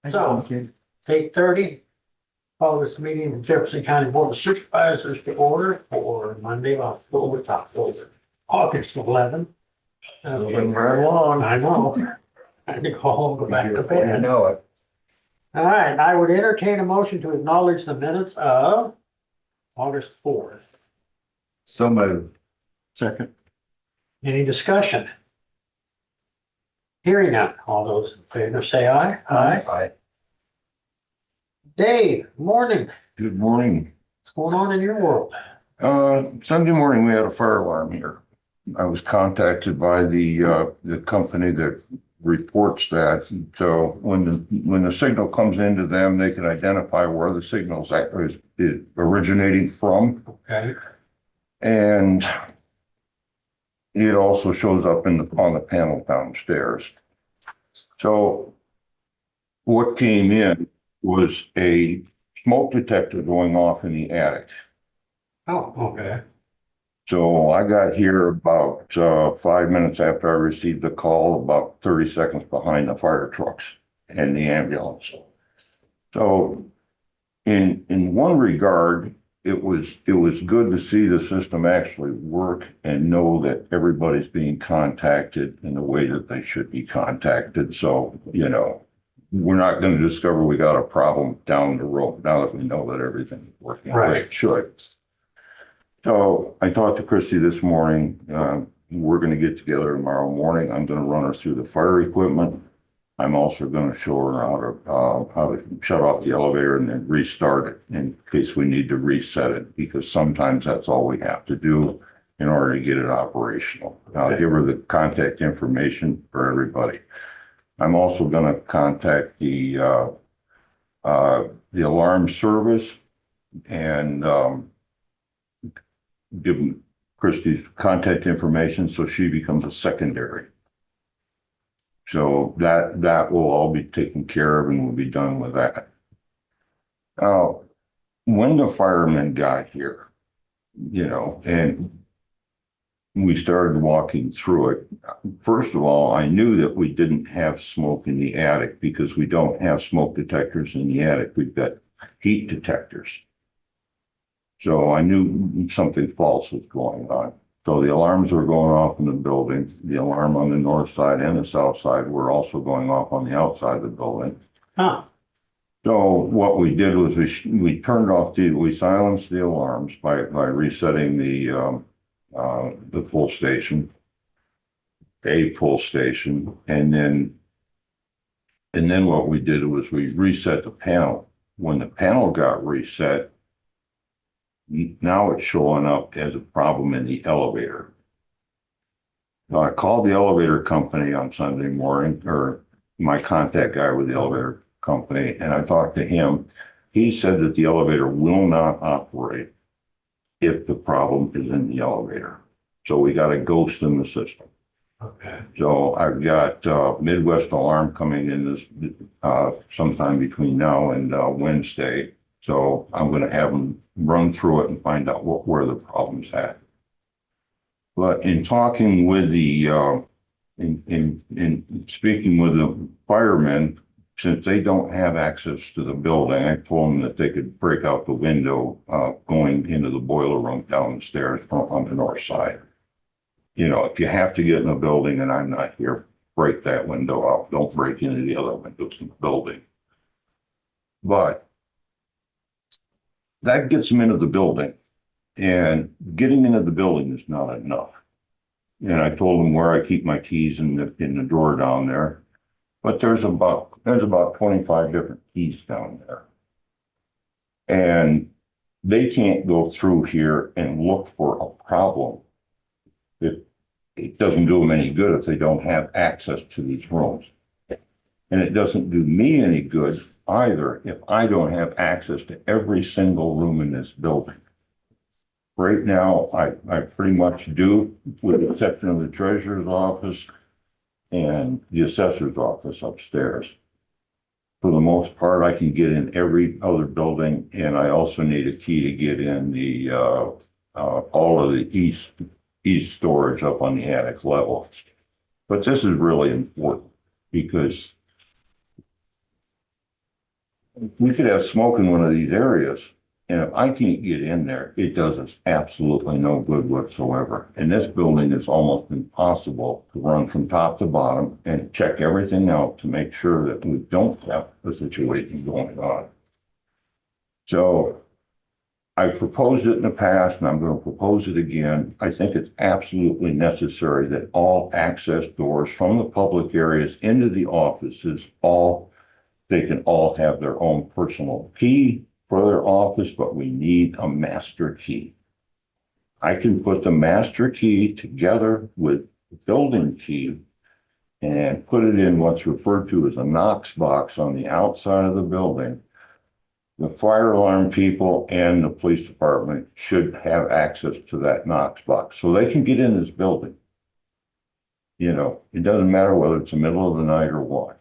So, it's 8:30. Call this meeting of the Jefferson County Board of Supervisors to order for Monday, August 11th. Moving right along. I know. I had to go home, go back to You bed. know it. All right, I would entertain a motion to acknowledge the minutes of August 4th. So moved. Second. Any discussion? Hearing none. All those in favor say aye. Aye. Aye. Dave, morning. Good morning. What's going on in your world? Sunday morning, we had a fire alarm here. I was contacted by the company that reports that. So when the signal comes into them, they can identify where the signal's is originating from. Okay. And it also shows up on the panel downstairs. So what came in was a smoke detector going off in the attic. Oh, okay. So I got here about 5 minutes after I received the call, about 30 seconds behind the fire trucks and the ambulance. So in one regard, it was good to see the system actually work and know that everybody's being contacted in the way that they should be contacted. So, we're not going to discover we got a problem down the road now that we know that everything's working the way it should. So I talked to Christy this morning. We're going to get together tomorrow morning. I'm going to run her through the fire equipment. I'm also going to show her how to shut off the elevator and then restart it in case we need to reset it, because sometimes that's all we have to do in order to get it operational. I'll give her the contact information for everybody. I'm also going to contact the alarm service and give them Christie's contact information so she becomes a secondary. So that will all be taken care of and we'll be done with that. Now, when the firemen got here, and we started walking through it, first of all, I knew that we didn't have smoke in the attic because we don't have smoke detectors in the attic. We've got heat detectors. So I knew something false was going on. So the alarms were going off in the building. The alarm on the north side and the south side were also going off on the outside of the building. Huh. So what we did was we silenced the alarms by resetting the full station, and then what we did was we reset the panel. When the panel got reset, now it's showing up as a problem in the elevator. Now I called the elevator company on Sunday morning, or my contact guy with the elevator company, and I talked to him. He said that the elevator will not operate if the problem is in the elevator. So we got a ghost in the system. Okay. So I've got Midwest Alarm coming in this sometime between now and Wednesday. So I'm going to have them run through it and find out where the problem's at. But in talking with in speaking with the firemen, since they don't have access to the building, I told them that they could break out the window going into the boiler room down the stairs on the north side. If you have to get in the building and I'm not here, break that window out. Don't break into the other windows in the building. But that gets them into the building, and getting into the building is not enough. And I told them where I keep my keys in the drawer down there, but there's about 25 different keys down there, and they can't go through here and look for a problem. It doesn't do them any good if they don't have access to these rooms, and it doesn't do me any good either if I don't have access to every single room in this building. Right now, I pretty much do, with the exception of the treasurer's office and the assessor's office upstairs. For the most part, I can get in every other building, and I also need a key to get in the all of the east storage up on the attic level. But this is really important because we could have smoke in one of these areas. And if I can't get in there, it does us absolutely no good whatsoever. And this building is almost impossible to run from top to bottom and check everything out to make sure that we don't have a situation going on. So I proposed it in the past and I'm going to propose it again. I think it's absolutely necessary that all access doors from the public areas into the offices, they can all have their own personal key for their office, but we need a master key. I can put the master key together with the building key and put it in what's referred to as a Knox box on the outside of the building. The fire alarm people and the police department should have access to that Knox box so they can get in this building. You know, it doesn't matter whether it's the middle of the night or what.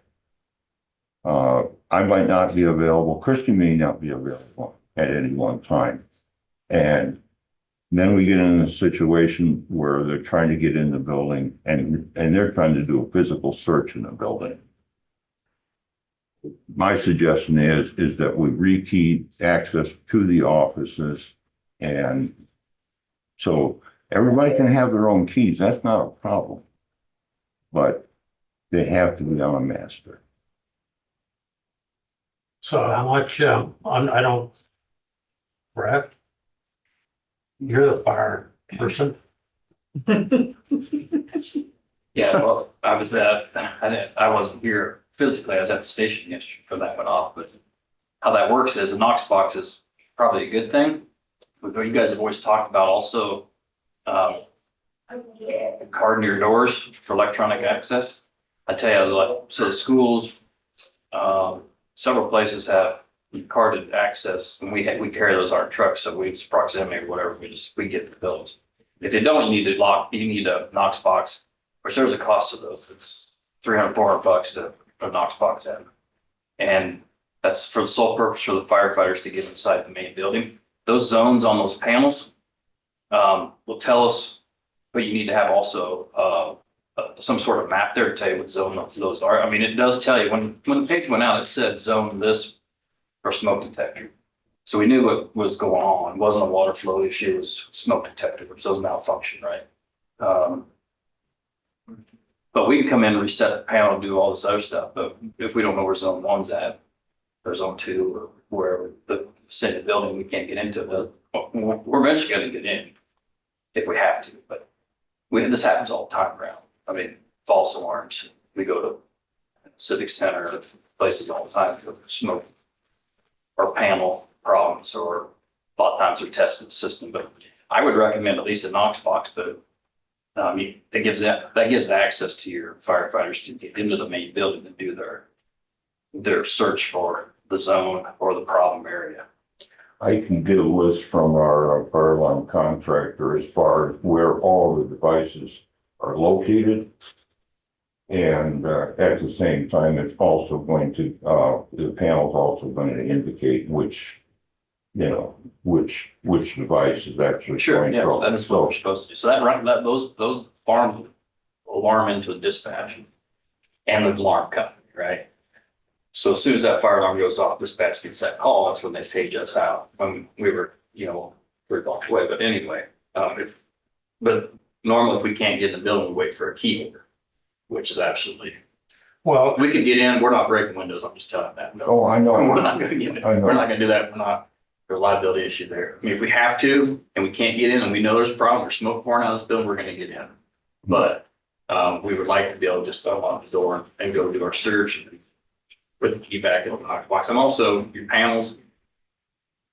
I might not be available. Christy may not be available at any one time. And then we get in a situation where they're trying to get in the building and they're trying to do a physical search in the building. My suggestion is that we rekey access to the offices. And so everybody can have their own keys. That's not a problem. But they have to be on a master. So how much, I don't, Brett? You're the fire person. Yeah, well, I wasn't here physically, I was at the station yesterday when that went off, but how that works is a Knox box is probably a good thing. But you guys have always talked about also, carding your doors for electronic access. I tell you, like, so schools, several places have carded access, and we carry those in our trucks, so it's proximity or whatever, we get those. If they don't, you need a Knox box, which there's a cost of those. It's $300, $400 to put a Knox box in. And that's for the sole purpose for the firefighters to get inside the main building. Those zones on those panels will tell us, but you need to have also some sort of map there to tell you what zone those are. I mean, it does tell you when the page went out, it said zone this for smoke detector. So we knew what was going on. It wasn't a water flow issue, it was smoke detector, which does malfunction, right? But we can come in and reset the panel and do all this other stuff. But if we don't know where zone one's at, or zone two, or where the city building we can't get into, we're eventually going to get in if we have to. But this happens all the time around. I mean, false alarms. We go to Civic Center, places all the time for smoke or panel problems, or a lot of times they're testing the system. But I would recommend at least a Knox box, but that gives access to your firefighters to get into the main building and do their search for the zone or the problem area. I can get a list from our fire alarm contractor as far as where all the devices are located. And at the same time, it's also going to, the panel's also going to indicate which device is actually Sure, going yeah, to. that is what we're supposed to do. So those farms alarm into a dispatch and the alarm company, right? So as soon as that fire alarm goes off, dispatch gets that call. That's when they page us out when we were, we're blocked away. But anyway, but normally if we can't get in the building, we wait for a key holder, which is absolutely, Well, we could get in. We're not breaking windows. I'm just telling you that. No, Oh, I know. we're not going to get in. I know. We're not going to do that. There's a liability issue there. I mean, if we have to and we can't get in and we know there's a problem, there's smoke pouring out of this building, we're going to get in. But we would like to be able to just unlock the door and go do our search and put the key back in the lock box. And also your panels,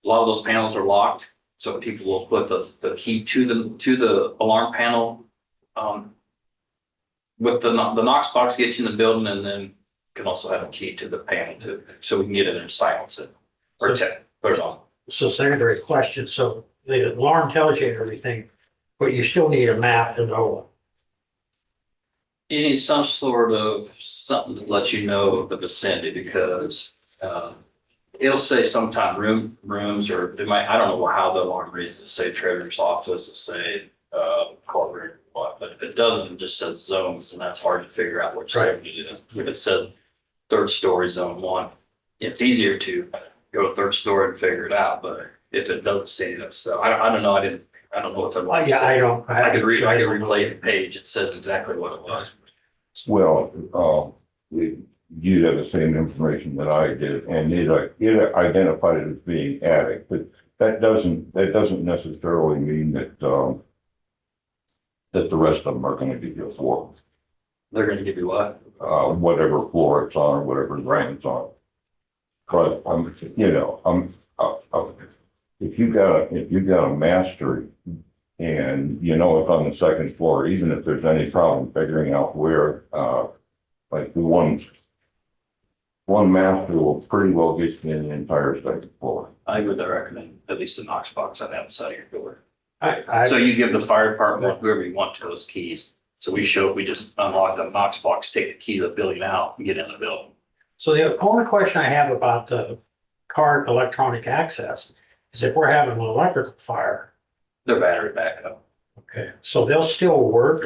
a lot of those panels are locked. So people will put the key to the alarm panel. With the Knox box gets you in the building, and then can also have a key to the panel too, so we can get in and silence it or put it on. so secondary question, so the alarm tells you everything, but you still need a map to know. You need some sort of something to let you know the vicinity, because it'll say sometime rooms, or it might, I don't know how the alarm reads it, say treasurer's office, it say courtroom, what, but if it doesn't, it just says zones, and that's hard to figure out which zone it is. If it said third story zone 1, it's easier to go to third story and figure it out, but if it doesn't say that, so I don't know, I don't know what the. Well, yeah, I don't. I could replay the page, it says exactly what it was. Well, you have the same information that I did, and it identified it as being attic, but that doesn't necessarily mean that, that the rest of them are gonna give you a floor, They're gonna give you what? whatever floor it's on, whatever ground it's on. But if you got a master and you know it's on the second floor, even if there's any problem figuring out where, like the one master will pretty well get you in the entire second floor. I would recommend at least the Knox box on the outside of your door. I, So you give the fire department, whoever you want, to those keys. So we just unlock the Knox box, take the key to the building out and get in the building. so the only question I have about the card electronic access is if we're having an electrical fire, Their battery backup. okay, so they'll still work?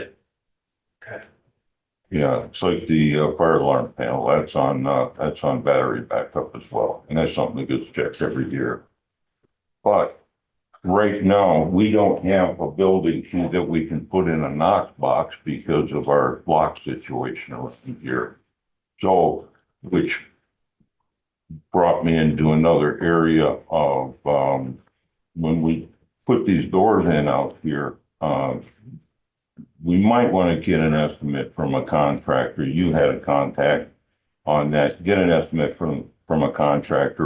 Okay, Yeah, it's like the fire alarm panel, that's on battery backup as well, and that's something that gets checked every year. But right now, we don't have a building key that we can put in a Knox box because of our lock situation around here. So, which brought me into another area of, when we put these doors in out here, we might want to get an estimate from a contractor. You had a contact on that, get an estimate from a contractor,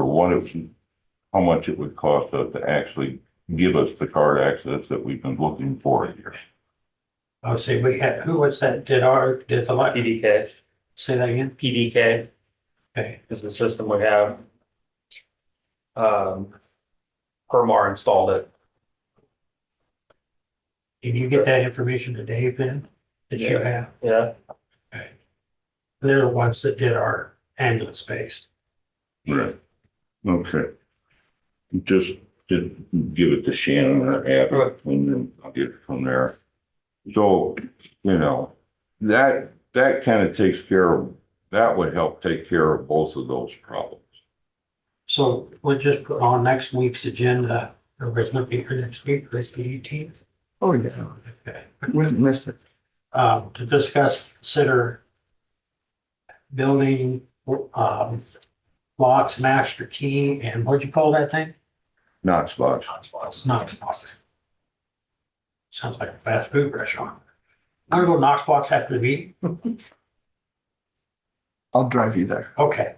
how much it would cost us to actually give us the card access that we've been looking for here. I'll say who was that, did the light, PDK. say that again? PDK Okay, is the system we have. Permar installed it. can you get that information to Dave then, that you have? Yeah. Okay. They're the ones that did our ambulance space. Right. Okay. Just give it to Shannon or Abby, and then I'll get it from there. So, that kind of takes care of, that would help take care of both of those problems. So we'll just put on next week's agenda, everybody's gonna be here next week, this the 18th. Oh, yeah. Okay. Wouldn't miss it. To discuss, consider building, locks, master key, and what'd you call that thing? Knox box. Knox box. Sounds like a fast food restaurant. I'm gonna go Knox box after the meeting. I'll drive you there. Okay.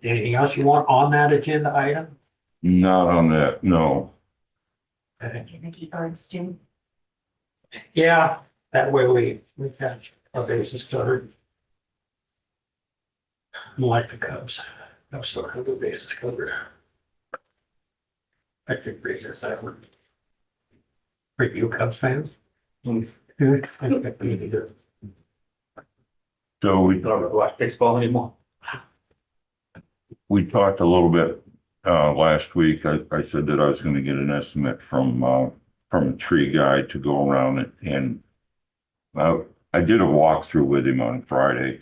Anything else you want on that agenda item? Not on that, no. Okay. The key cards too. Yeah, that way we have our bases covered. Like the Cubs. Cubs still have their bases covered. I think bases that one. Are you Cubs fans? Good. So we I don't watch baseball anymore. talked a little bit, last week. I said that I was gonna get an estimate from a tree guy to go around it, and I did a walkthrough with him on Friday.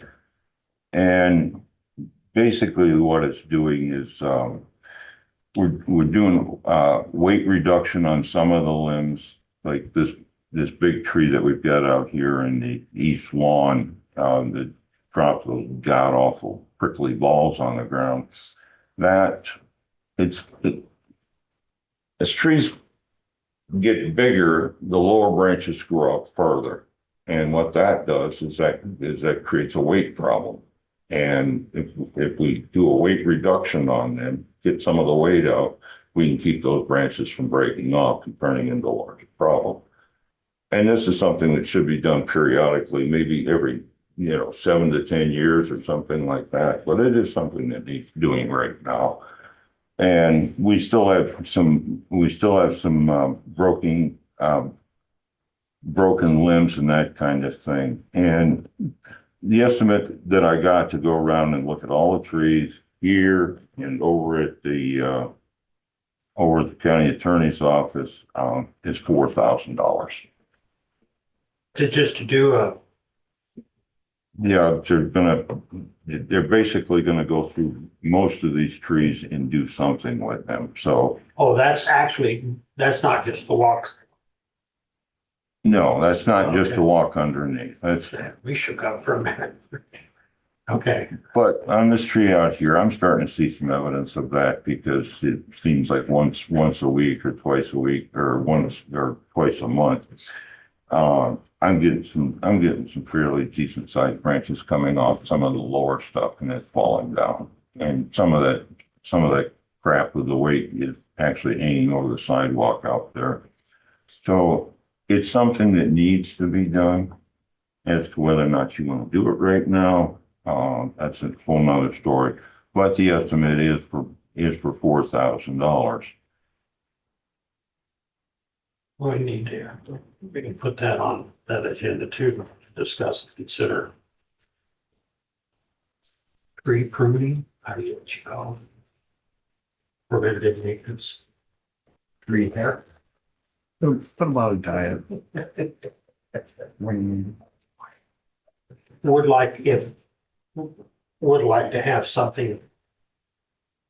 And basically what it's doing is, we're doing, weight reduction on some of the limbs, like this big tree that we've got out here in the east lawn, that drops those god awful prickly balls on the ground. That as trees get bigger, the lower branches grow up further. And what that does is that creates a weight problem. And if we do a weight reduction on them, get some of the weight out, we can keep those branches from breaking off and turning into a larger problem. And this is something that should be done periodically, maybe every, 7 to 10 years or something like that. But it is something that needs doing right now. And we still have some broken limbs and that kind of thing. And the estimate that I got to go around and look at all the trees here and over at the county attorney's office, is $4,000. Just to do Yeah, they're basically gonna go through most of these trees and do something with them, so. Oh, that's not just the walk. No, that's not just Okay. to walk underneath, that's, We shook up for a minute. Okay, but on this tree out here, I'm starting to see some evidence of that because it seems like once a week or twice a week or once or twice a month. I'm getting some fairly decent sized branches coming off some of the lower stuff and it's falling down. And some of that crap with the weight is actually hanging over the sidewalk out there. So it's something that needs to be done. As to whether or not you want to do it right now, that's a whole nother story. But the estimate is for $4,000. we can put that on that agenda too, to discuss and consider. Tree pruning, how do you, what you call it? Preventative maintenance. Tree hair. Put them on a diet. Would like to have something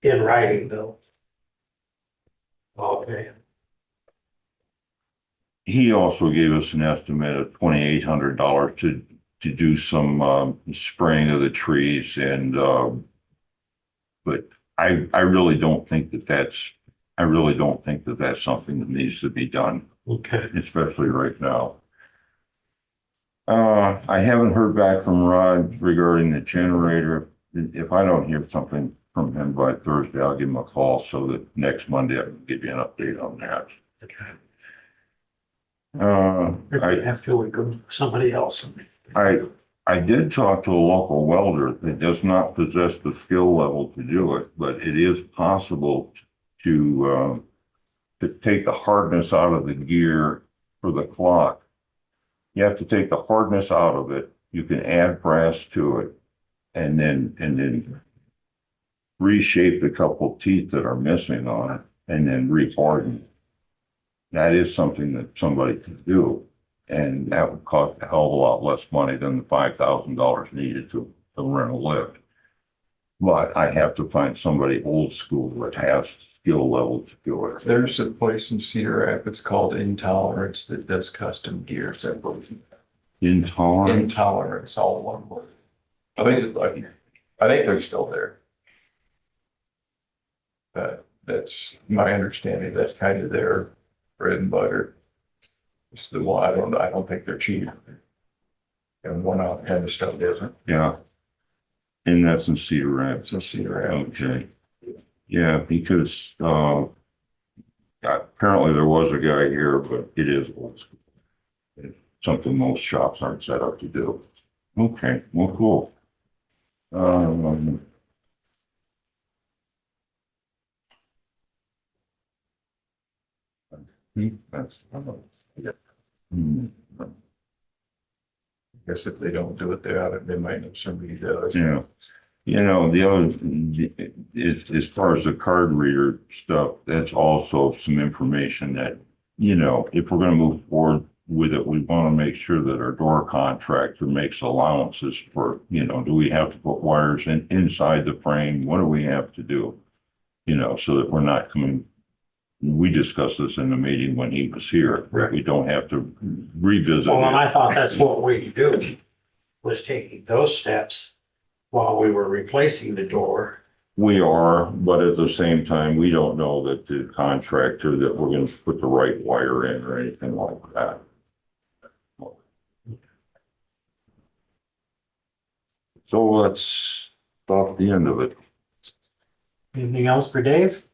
in writing though. Okay, He also gave us an estimate of $2,800 to do some spraying of the trees and but I really don't think that that's something that needs to be done, okay. especially right now. I haven't heard back from Rod regarding the generator. If I don't hear something from him by Thursday, I'll give him a call so that next Monday I can give you an update on that. After we go somebody else. I did talk to a local welder that does not possess the skill level to do it, but it is possible to take the hardness out of the gear for the clock. You have to take the hardness out of it. You can add brass to it and then reshape the couple teeth that are missing on it and then reharden it. That is something that somebody can do. And that would cost a hell of a lot less money than the $5,000 needed to rent a lift. But I have to find somebody old school that has skill level to do it. There's a place in Cedar Rapids called Intolerance that does custom gears. Intolerant. Intolerance, all one word. I think they're still there. But that's my understanding. That's kind of their bread and butter. It's the one, I don't think they're cheap. And one out kind of stuff isn't. Yeah. And that's in Cedar Rapids. So Cedar Rapids. Okay. Yeah, because apparently there was a guy here, but it is old school. It's something most shops aren't set up to do. Okay, well, cool. That's, hmm. Guess if they don't do it, they might know somebody who does. Yeah, the other, as far as the card reader stuff, that's also some information that, if we're gonna move forward with it, we want to make sure that our door contractor makes allowances for, do we have to put wires inside the frame? What do we have to do? So that we're not we discussed this in the meeting when he was here. Right. We don't have to revisit Well, and it. I thought that's what we do, was taking those steps while we were replacing the door. We are, but at the same time, we don't know that the contractor that we're gonna put the right wire in or anything like that. So that's off the end of it. Anything else for Dave?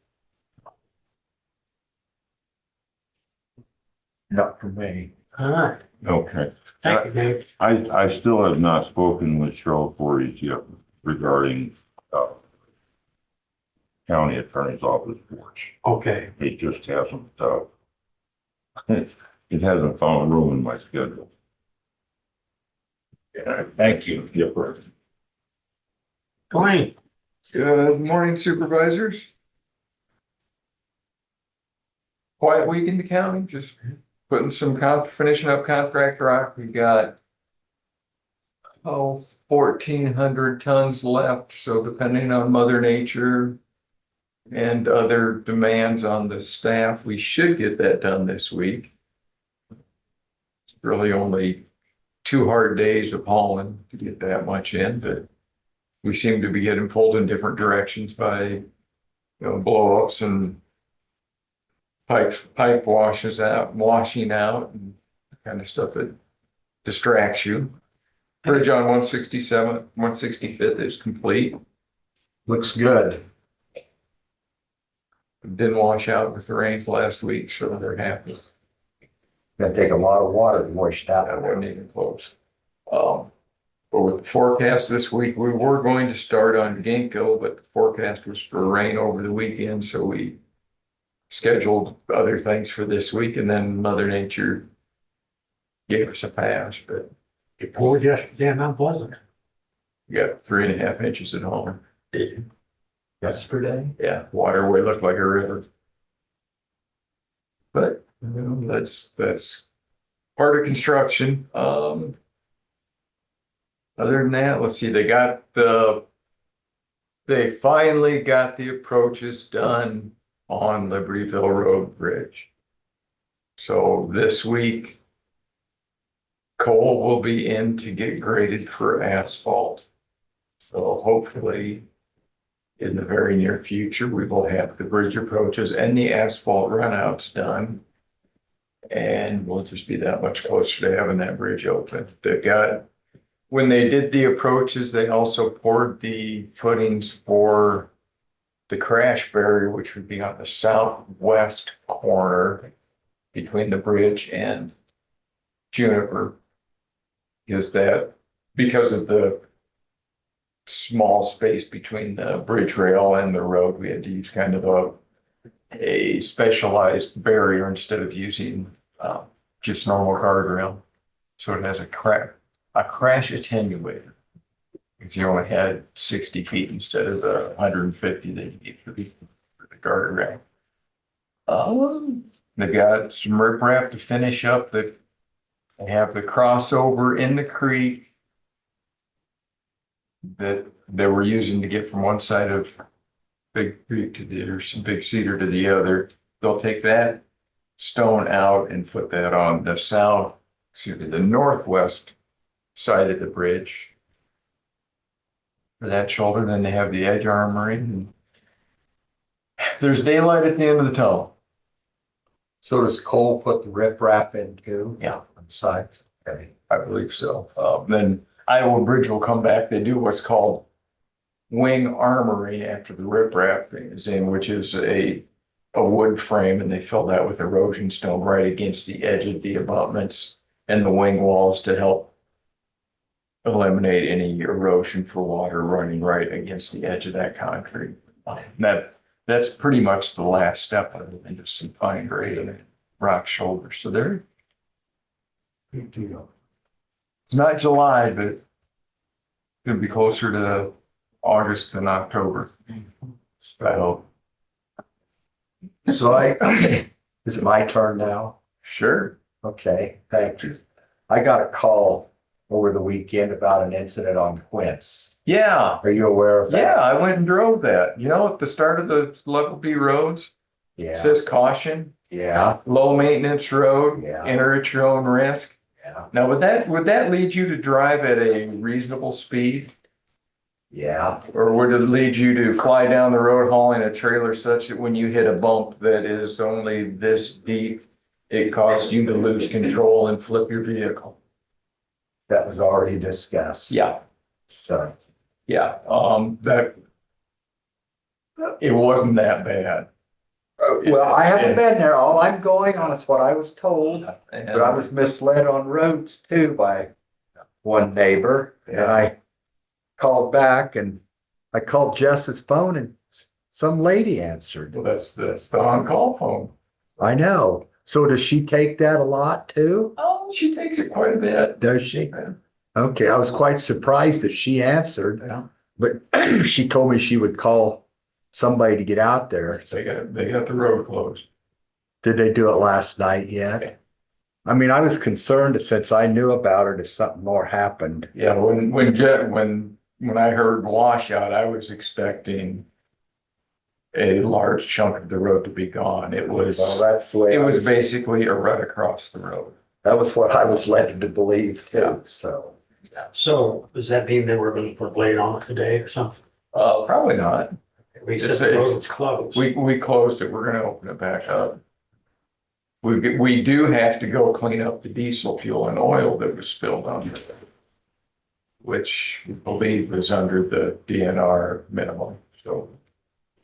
Not for me. All right, Okay. thank you, Dave. I still have not spoken with Cheryl Voorhees yet regarding, county attorney's office porch. Okay, It just hasn't, it hasn't found room in my schedule. Yeah, thank you. Yep. Dwayne, Good morning, supervisors. Quiet week in the county, just putting some finishing up contract rock. We got 1,400 tons left, so depending on Mother Nature and other demands on the staff, we should get that done this week. It's really only 2 hard days of hauling to get that much in, but we seem to be getting pulled in different directions by, blowups and pipe washing out and kind of stuff that distracts you. Bridge on 165th is complete. Looks good. Didn't wash out with the rains last week, so they're happy. Gonna take a lot of water to wash that That one. wasn't even close. But with the forecast this week, we were going to start on Ginkgo, but the forecast was for rain over the weekend, so we scheduled other things for this week, and then Mother Nature gave us a pass, but It poured yesterday in Mount Pleasant. we got 3.5 inches at home. Yesterday? Yeah, waterway looked like a river. But, that's part of construction. Other than that, let's see, they finally got the approaches done on Libertyville Road Bridge. So this week, coal will be in to get graded for asphalt. So hopefully, in the very near future, we will have the bridge approaches and the asphalt runouts done. And we'll just be that much closer to having that bridge open. When they did the approaches, they also poured the footings for the crash barrier, which would be on the southwest corner between the bridge and Juniper. Because of the small space between the bridge rail and the road, we had to use kind of a specialized barrier instead of using just normal guardrail. So it has a crash attenuator. If you only had 60 feet instead of the 150 that you need for the guardrail. They got some riprap to finish up. They have the crossover in the creek that they were using to get from one side of Big Creek to Big Cedar to the other. They'll take that stone out and put that on the northwest side of the bridge. For that shoulder, then they have the edge armory. And there's daylight at the end of the tunnel. So does Cole put the riprap in too? Yeah. On the sides? Okay. I believe so. Then Iowa Bridge will come back. They do what's called wing armory after the riprap is in, which is a wood frame, and they fill that with erosion stone right against the edge of the abutments and the wing walls to help eliminate any erosion for water running right against the edge of that concrete. That's pretty much the last step of it, and just some fine grade rock shoulders. So they're, it's not July, but it's gonna be closer to August than October. I hope. So is it my turn now? Sure. Okay, thank you. I got a call over the weekend about an incident on Quince. Yeah. Are you aware of that? Yeah, I went and drove that. At the start of the level B roads, it Yeah, says caution, yeah, low maintenance road, Yeah. enter at your own risk. yeah, Now, would that lead you to drive at a reasonable speed? yeah. Or would it lead you to fly down the road hauling a trailer such that when you hit a bump that is only this deep, it caused you to lose control and flip your vehicle? That was already discussed. Yeah, So, yeah, it wasn't that bad. well, I haven't been there. All I'm going on is what I was told, but I was misled on roads too by one neighbor. And I called back and I called Jess's phone and some lady answered. Well, that's the on-call phone. I know. So does she take that a lot too? Oh, she takes it quite a bit. Does she? Okay, I was quite surprised that she answered, Yeah. but she told me she would call somebody to get out there. They got the road closed. Did they do it last night yet? I mean, I was concerned since I knew about it, if something more happened. Yeah, when I heard washout, I was expecting a large chunk of the road to be gone. It Well, was, that's the way it I was was, basically a rut across the road. that was what I was led to believe Yeah. too, so. So does that mean they were gonna put a blade on it today or something? Probably not. We said It's- the it's- road was closed. We closed it. We're gonna open it back up. We do have to go clean up the diesel fuel and oil that was spilled on it, which we believe is under the DNR minimum, so.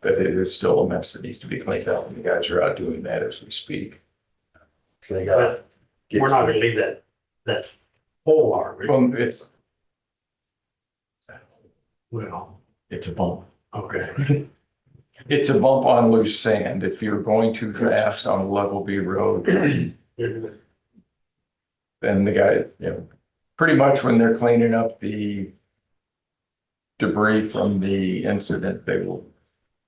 But it is still a mess that needs to be cleaned up, and the guys are out doing that as we speak. So they gotta But get we're not some, gonna leave that hole, are we? Well, Well, it's a bump. okay. It's a bump on loose sand. If you're going too fast on a level B road, then the guy, pretty much when they're cleaning up the debris from the incident, they will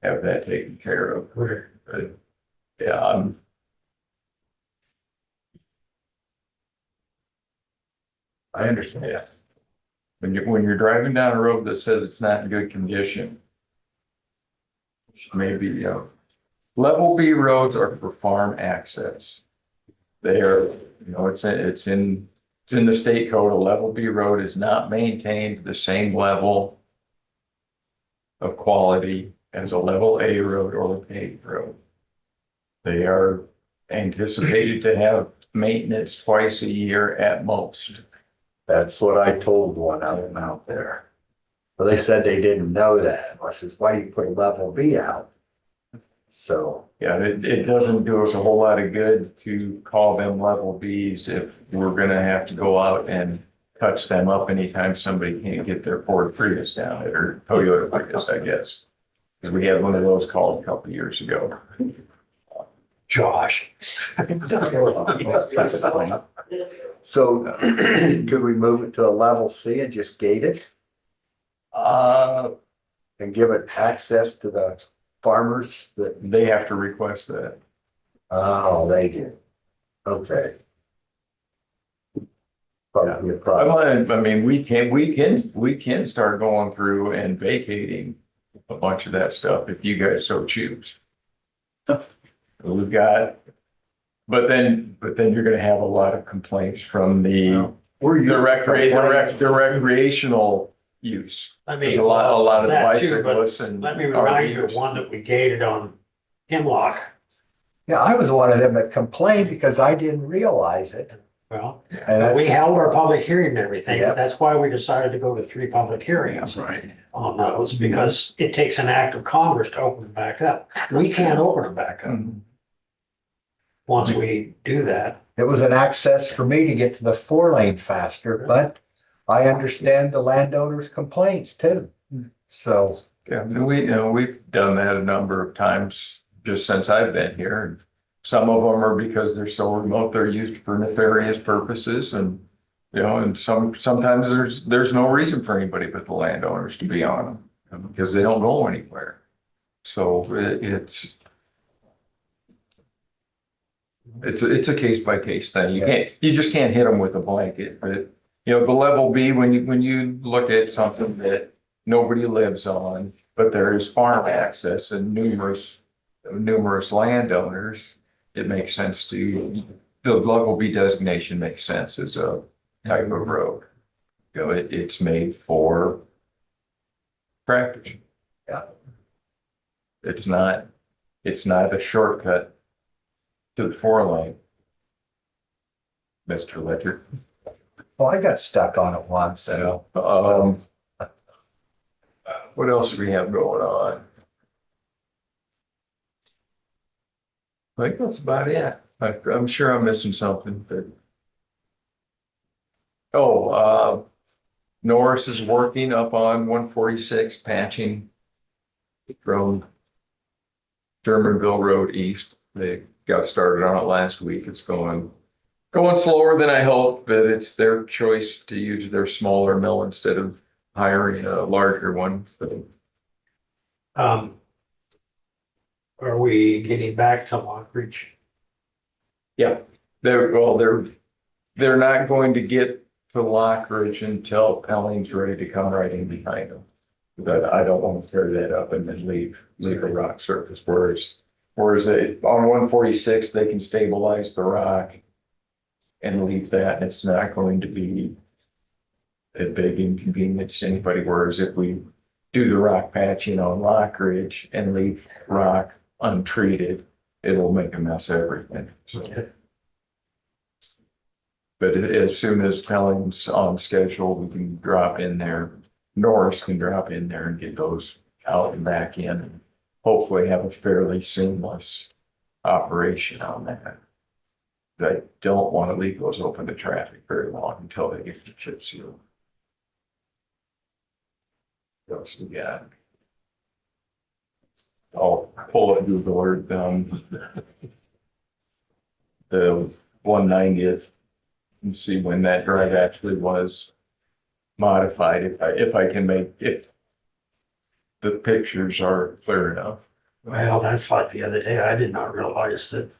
have that taken care of. But, yeah, I understand. yeah. When you're driving down a road that says it's not in good condition, maybe, level B roads are for farm access. They are, it's in the state code. A level B road is not maintained the same level of quality as a level A road or a paved road. They are anticipated to have maintenance twice a year at most. That's what I told one of them out there. Well, they said they didn't know that. I says, why do you put a level B out? So, Yeah, it doesn't do us a whole lot of good to call them level Bs if we're gonna have to go out and touch them up anytime somebody can't get their Ford Prius down it, or Toyota Prius, I guess. Because we had one of those called a couple of years ago. Josh. so could we move it to a level C and just gate it Uh, and give it access to the farmers that, they have to request that. oh, they did. Okay. Probably a problem. I mean, we can start going through and vacating a bunch of that stuff if you guys so choose. We've got, but then you're gonna have a lot of complaints from the We're used to complaints. the recreational use. I There's mean, a lot of that too, but bicyclists and. let me remind you of RVers. one that we gated on Hemlock. Yeah, I was one of them that complained because I didn't realize it. Well, And we that's, held our public hearing and everything. Yep. That's why we decided to go to 3 public hearings Right. on those, because it takes an act of Congress to open them back up. We can't open them back up once we do that. it was an access for me to get to the 4 lane faster, but I understand the landowners' complaints too. So, Yeah, and we've done that a number of times just since I've been here. And some of them are because they're so remote, they're used for nefarious purposes, and and sometimes there's no reason for anybody but the landowners to be on them because they don't go anywhere. So it's a case by case thing. You just can't hit them with a blanket. But the level B, when you look at something that nobody lives on, but there is farm access and numerous landowners, it makes sense to, the level B designation makes sense as a type of road. It's made for practice. Yeah. It's not a shortcut to the 4 lane. Mr. Ledger. well, I got stuck on it once. So, what else do we have going on? I think that's about it. I'm sure I'm missing something, but. Norris is working up on 146 patching from Germanville Road East. They got started on it last week. It's going slower than I hoped, but it's their choice to use their smaller mill instead of hiring a larger one. Are we getting back to Lockridge? Yeah, they're not going to get to Lockridge until Pelling's ready to come right in behind them. But I don't want to tear that up and then leave a rock surface, whereas on 146, they can stabilize the rock and leave that, and it's not going to be a big inconvenience to anybody, whereas if we do the rock patching on Lockridge and leave rock untreated, it'll make a mess of everything. So. But as soon as Pelling's on schedule, we can drop in there. Norris can drop in there and get those out and back in, and hopefully have a fairly seamless operation on that. I don't want to leave those open to traffic very long until they get the chip seal. What else we got? I'll pull it Google Earth the 190th and see when that drive actually was modified, if I can make, if the pictures are clear enough. Well, that's like the other day, I did not realize that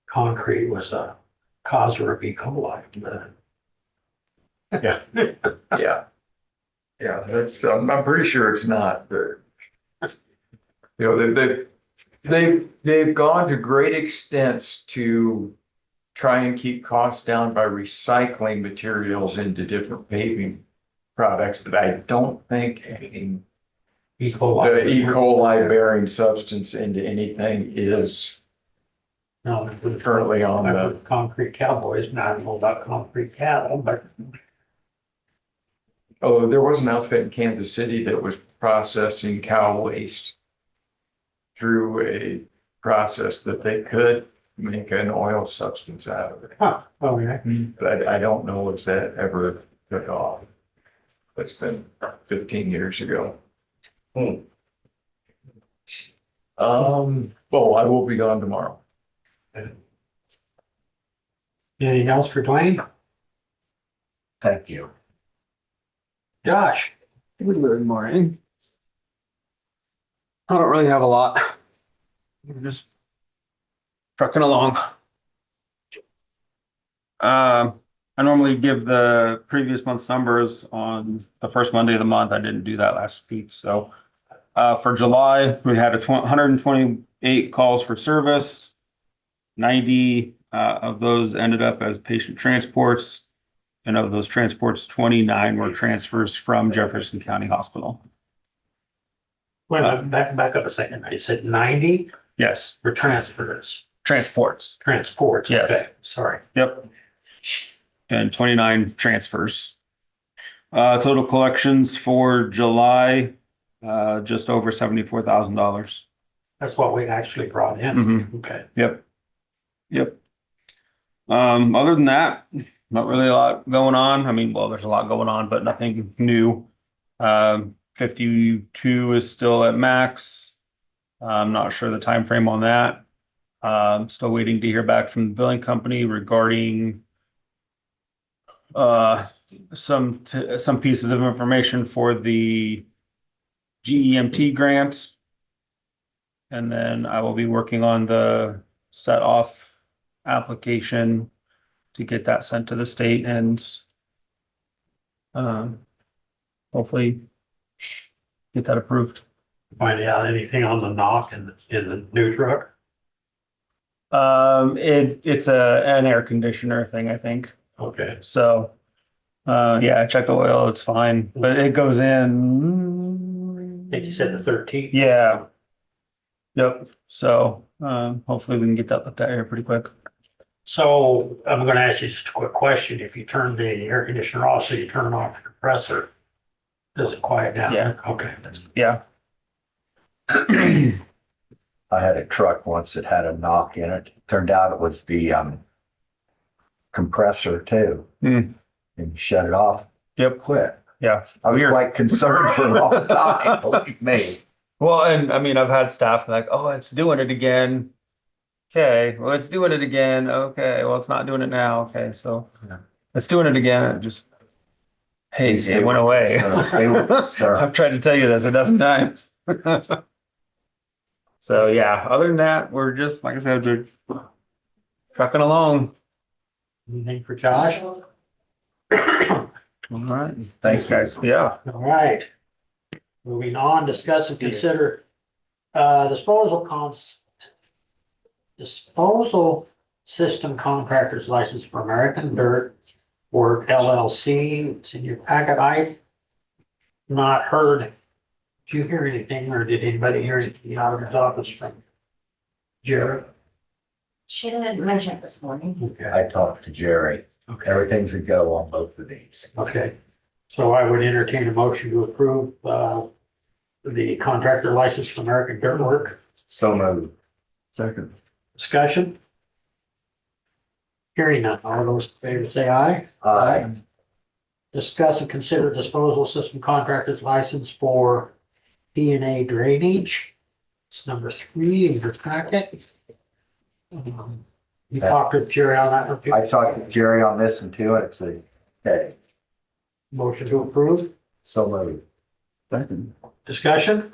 concrete was a causer of E. coli. Yeah. Yeah. Yeah, that's, I'm pretty sure it's not, but you know, they've gone to great extents to try and keep costs down by recycling materials into different paving products, but I don't think adding E. coli. the E. coli bearing substance into anything is No, currently on I the, was concrete cowboys, and I don't know about concrete cattle, but oh, there was an outfit in Kansas City that was processing cow waste through a process that they could make an oil substance out of it. oh, yeah. But I don't know if that ever took off. It's been 15 years ago. Well, I will be gone tomorrow. Anything else for Dwayne? Thank you. Josh? Good morning. I don't really have a lot. We're just trucking along. I normally give the previous month's numbers on the first Monday of the month. I didn't do that last week, so for July, we had 128 calls for service. 90 of those ended up as patient transports. And of those transports, 29 were transfers from Jefferson County Hospital. Wait, back up a second. I said 90 Yes, for transfers, transports. transports. Yes. Okay, sorry. Yep. And 29 transfers. Total collections for July, just over $74,000. That's what we actually brought in. Mhm. Okay. Yep. Other than that, not really a lot going on. I mean, well, there's a lot going on, but nothing new. 52 is still at max. I'm not sure the time frame on that. Still waiting to hear back from the billing company regarding some pieces of information for the GEMT grant. And then I will be working on the set off application to get that sent to the state and hopefully get that approved. Find out anything on the knock in the new truck? It's an air conditioner thing, I think. Okay. So, yeah, I checked the oil, it's fine, but it goes in. I think you said the 13th. Yeah. Yep. So, hopefully we can get that looked at here pretty quick. So I'm gonna ask you just a quick question. If you turn the air conditioner off, so you turn off the compressor, does it quiet down? Yeah. Okay, that's, Yeah. I had a truck once that had a knock in it. Turned out it was the compressor too. Hmm. And you shut it off, Yep. quit. Yeah. I was Weird. quite concerned for a long time, believe me. Well, and I mean, I've had staff like, oh, it's doing it again. Okay, well, it's doing it again. Okay, well, it's not doing it now. Okay, so it's doing it again. It just, hey, it went away. They were concerned. I've tried to tell you this a dozen times. So yeah, other than that, we're just, like I said, we're trucking along. Anything for Josh? All right. Thanks, guys. Yeah. All right. Moving on, discuss and consider disposal system contractor's license for American Dirt Work LLC. It's in your packet. I not heard. Did you hear anything, or did anybody hear anything out of his office from Jared? She didn't mention it this morning. Okay. I talked to Jerry. Okay. Everything's a go on both of these. Okay. So I would entertain a motion to approve the contractor license for American Dirt Work. So moved. Second. Discussion? Hearing none. All those in favor say aye. Aye. Discuss and consider disposal system contractor's license for P&A drainage. It's number 3 in your packet. You talked to Jerry on that one too? I talked to Jerry on this one too, and it's a, okay, Motion to approve. so moved. Second. Discussion?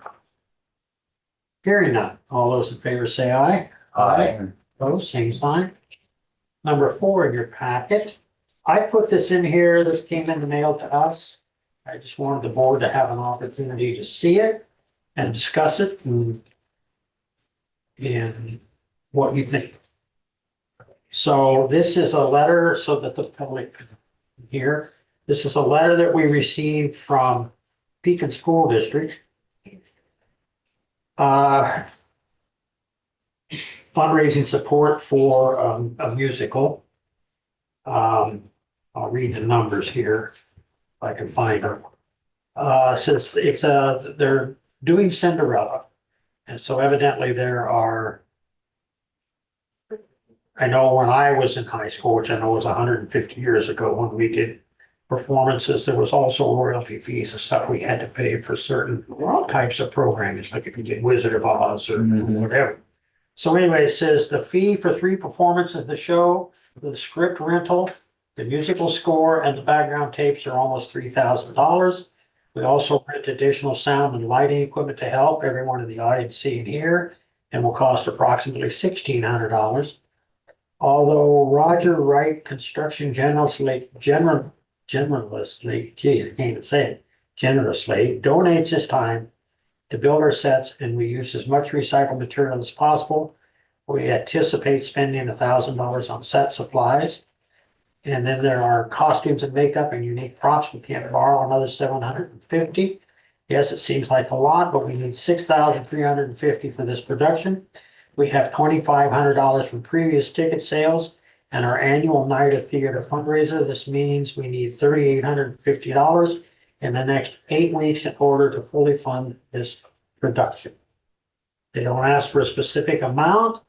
Hearing none. All those in favor say aye. Aye. Opposed, same sign. Number 4 in your packet. I put this in here. This came in the mail to us. I just wanted the board to have an opportunity to see it and discuss it and what you think. So this is a letter so that the public can hear. This is a letter that we received from Pekin School District. Fundraising support for a musical. I'll read the numbers here if I can find them. Since they're doing Cinderella, and so evidently there are. I know when I was in high school, which I know was 150 years ago, when we did performances, there was also royalty fees and stuff we had to pay for certain types of programs, like if you did Wizard of Oz or whatever. So anyway, it says the fee for 3 performances of the show, the script rental, the musical score, and the background tapes are almost $3,000. We also rent additional sound and lighting equipment to help everyone in the audience see and hear, and will cost approximately $1,600. Although Roger Wright Construction generously, geez, I can't even say it, generously donates his time to build our sets, and we use as much recycled material as possible. We anticipate spending $1,000 on set supplies. And then there are costumes and makeup and unique props. We can't borrow another $750. Yes, it seems like a lot, but we need $6,350 for this production. We have $2,500 from previous ticket sales and our annual night of theater fundraiser. This means we need $3,850 in the next 8 weeks in order to fully fund this production. They don't ask for a specific amount.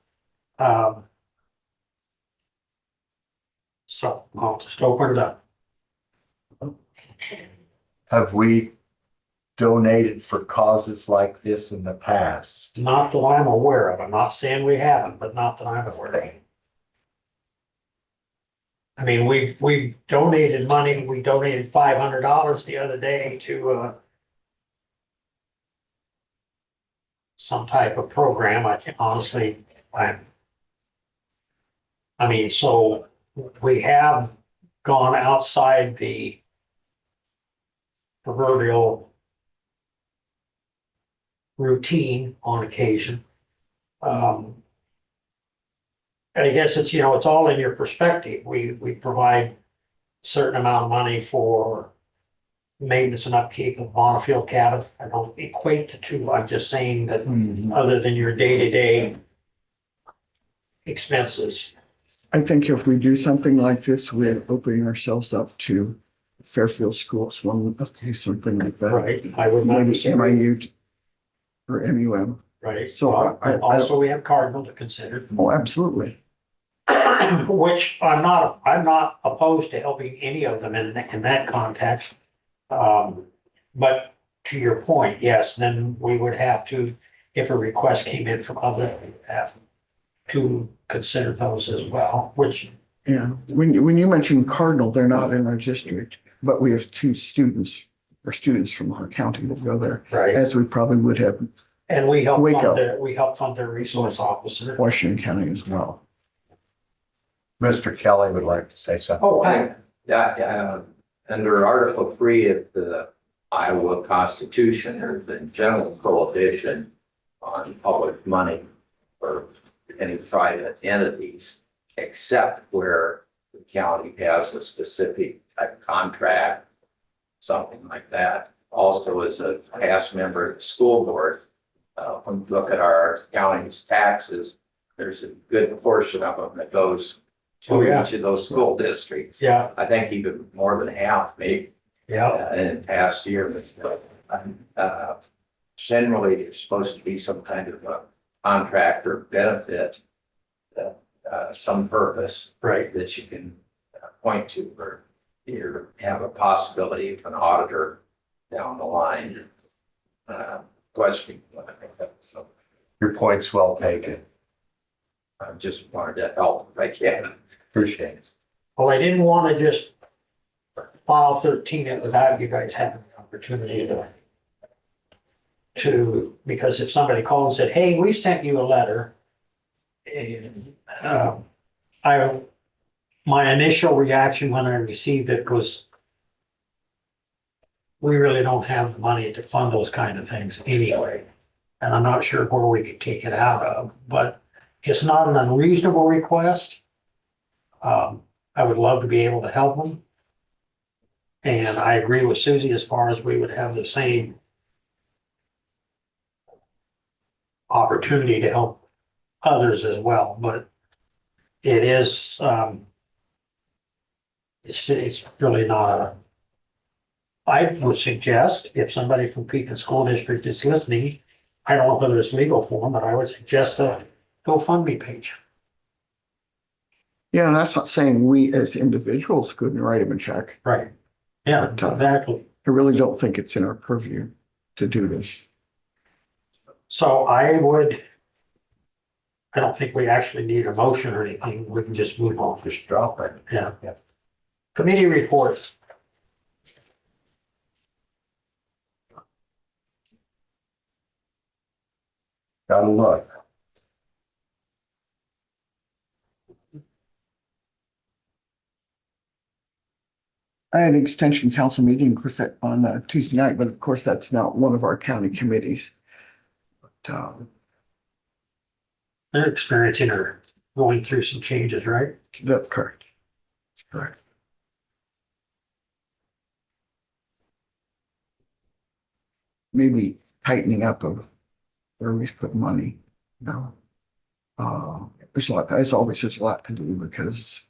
So I'll just open it up. Have we donated for causes like this in the past? Not that I'm aware of. I'm not saying we haven't, but not that I'm aware of. I mean, we donated money. We donated $500 the other day to some type of program. I can honestly, I mean, so we have gone outside the proverbial routine on occasion. And I guess it's, it's all in your perspective. We provide a certain amount of money for maintenance and upkeep of Bonneville cabin. I don't equate the two. I'm just saying that other than your day-to-day expenses. I think if we do something like this, we're opening ourselves up to Fairfield schools wanting us to do something like that. Right, I would not Maybe disagree. MIU or MUM. Right, So so I- also we have Cardinal to consider. Oh, absolutely. Which I'm not opposed to helping any of them in that context. But to your point, yes, then we would have to, if a request came in from others, we would have to consider those as well, which, Yeah. When you mentioned Cardinal, they're not in our district, but we have 2 students from our county that go there, right, as we probably would have and we help Waco. fund their resource officer. Washington County as well. Mr. Kelly would like to say something. Oh, hi. Yeah, under Article 3 of the Iowa Constitution, there's a general prohibition on public money for any private entities, except where the county has a specific type of contract, something like that. Also, as a past member of the school board, when you look at our county's taxes, there's a good portion of them that goes Oh, to yeah. each of those school districts. Yeah, I think even more than half, maybe, yeah, in past years. But generally, there's supposed to be some kind of a contract or benefit, some purpose right. that you can point to, or you have a possibility of an auditor down the line questioning. So Your point's well taken. I just wanted to help if I can. Appreciate it. Well, I didn't want to just file 13 it without you guys having the opportunity because if somebody called and said, hey, we sent you a letter. And my initial reaction when I received it was, we really don't have the money to fund those kind of things anyway. And I'm not sure where we could take it out of, but it's not an unreasonable request. I would love to be able to help them. And I agree with Susie as far as we would have the same opportunity to help others as well, but it is, it's really not a, I would suggest if somebody from Pekin School District is listening, I don't know whether it's legal for them, but I would suggest a GoFundMe page. Yeah, and that's not saying we as individuals couldn't write him a check. Right. Yeah, exactly. I really don't think it's in our purview to do this. So I don't think we actually need a motion or anything. We can just move on. Just drop it. Yeah. Yeah. Committee reports. Gotta look. I had an extension council meeting, of course, on Tuesday night, but of course, that's not one of our county committees. But, They're experiencing or going through some changes, right? that's correct. Correct. Maybe tightening up of where we put money, you know. There's a lot, as always, there's a lot to do because,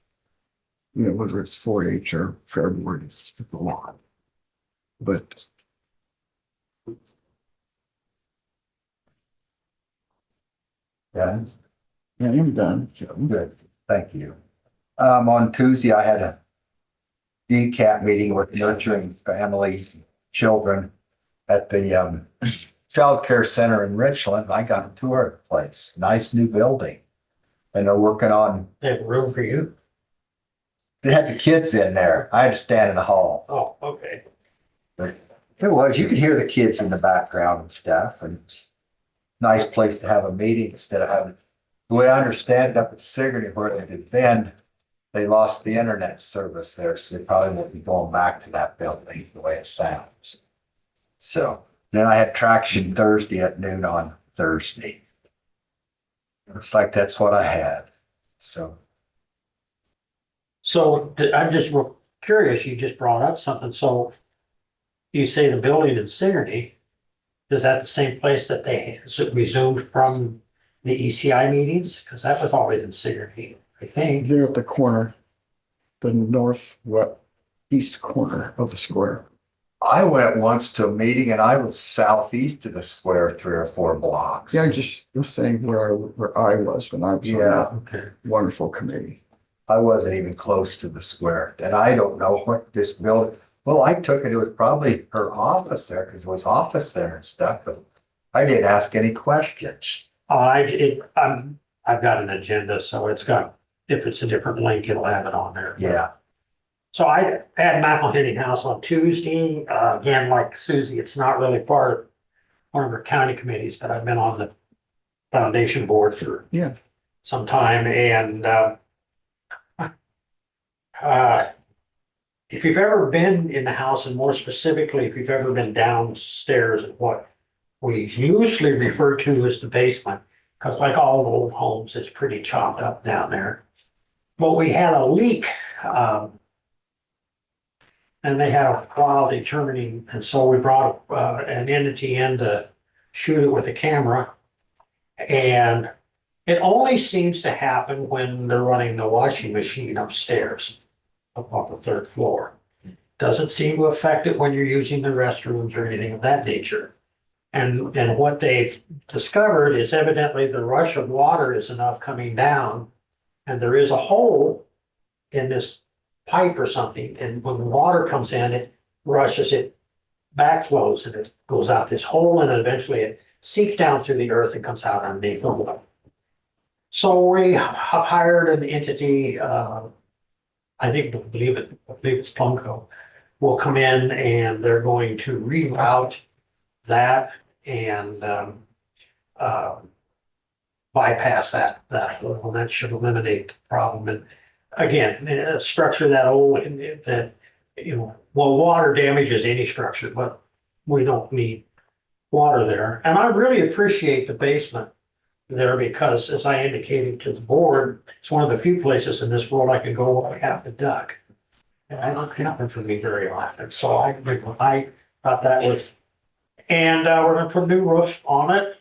you know, whether it's 4-H or Fair Board, it's a lot. But Yeah, yeah, I'm done. good. Thank you. On Tuesday, I had a DCAT meeting with nurturing families, children at the Child Care Center in Richland. I got a tour of the place. Nice new building. And they're working on, They have room for you? they had the kids in there. I had to stand in the hall. Oh, okay. It was, you could hear the kids in the background and stuff, and it's a nice place to have a meeting instead of having, the way I understand it, up at Sigourney where they did Bend, they lost the internet service there, so they probably won't be going back to that building the way it sounds. So then I had traction Thursday at noon on Thursday. Looks like that's what I had, so. So I'm just curious, you just brought up something. So you say the building in Sigourney, is that the same place that they resumed from the ECI meetings? Because that was always in Sigourney, I think. They're at the corner, the northeast corner of the square. I went once to a meeting and I was southeast of the square 3 or 4 blocks. Yeah, I just was saying where I was when I was on Yeah. that Okay. wonderful committee. I wasn't even close to the square, and I don't know what this building, well, I took it, it was probably her office there, because it was office there and stuff, but I didn't ask any questions. I've got an agenda, so it's got, if it's a different link, it'll have it on there. Yeah, So I had McElhenney House on Tuesday. Again, like Susie, it's not really part of one of her county committees, but I've been on the foundation board for Yeah. some time, and If you've ever been in the house, and more specifically, if you've ever been downstairs at what we usually refer to as the basement, because like all old homes, it's pretty chopped up down there. But we had a leak, and they had a while determining, and so we brought an entity in to shoot it with a camera. And it only seems to happen when they're running the washing machine upstairs, up on the third floor. Doesn't seem to affect it when you're using the restrooms or anything of that nature. And what they've discovered is evidently the rush of water is enough coming down, and there is a hole in this pipe or something, and when the water comes in, it rushes, it backflows, and it goes out this hole, and eventually it seeps down through the earth and comes out underneath the water. So we have hired an entity, I believe it's Plumco, will come in and they're going to reroute that and bypass that hole, and that should eliminate the problem. And again, a structure that old, that, well, water damages any structure, but we don't need water there. And I really appreciate the basement there because, as I indicated to the board, it's one of the few places in this world I can go where I have to duck. And I don't happen for me very often, so I thought that was, and we're gonna put a new roof on it.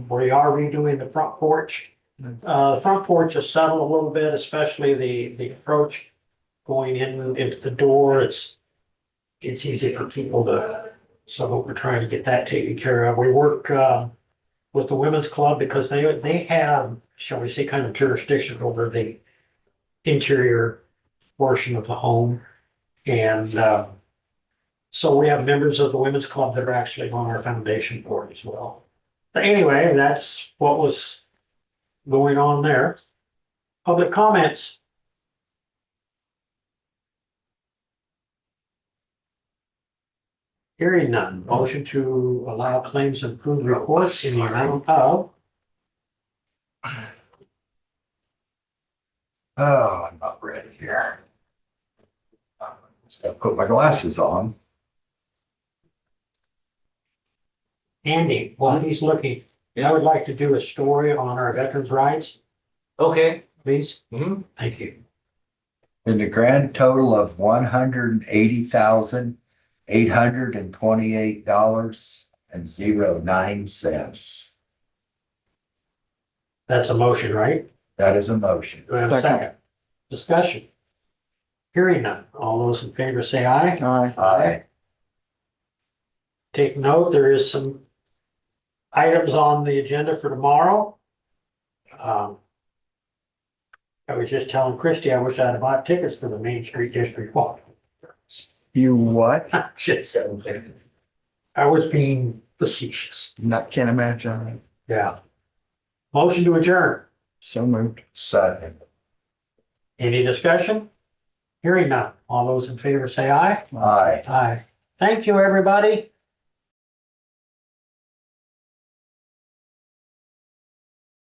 We are redoing the front porch. The front porch has settled a little bit, especially the approach going into the door. It's easy for people to, so we're trying to get that taken care of. We work with the women's club because they have, shall we say, kind of jurisdiction over the interior portion of the home. And so we have members of the women's club that are actually on our foundation board as well. But anyway, that's what was going on there. Public comments. Hearing none. Motion to allow claims and approve reports in the amount of. Oh, I'm not ready here. Just gotta put my glasses on. Andy, while he's looking, I would like to do a story on our veterans' rights, Okay. please. Mhm. Thank you. In the grand total of $180,828.09. That's a motion, right? That is a motion. Do I have a second? Discussion. Hearing none. All those in favor say aye. Aye. Aye. Take note, there is some items on the agenda for tomorrow. I was just telling Christie, I wish I'd have bought tickets for the Main Street District Walk. You what? Just, I was being facetious. Can't imagine. Yeah. Motion to adjourn. So moved. Second. Any discussion? Hearing none. All those in favor say aye. Aye. Aye. Thank you, everybody.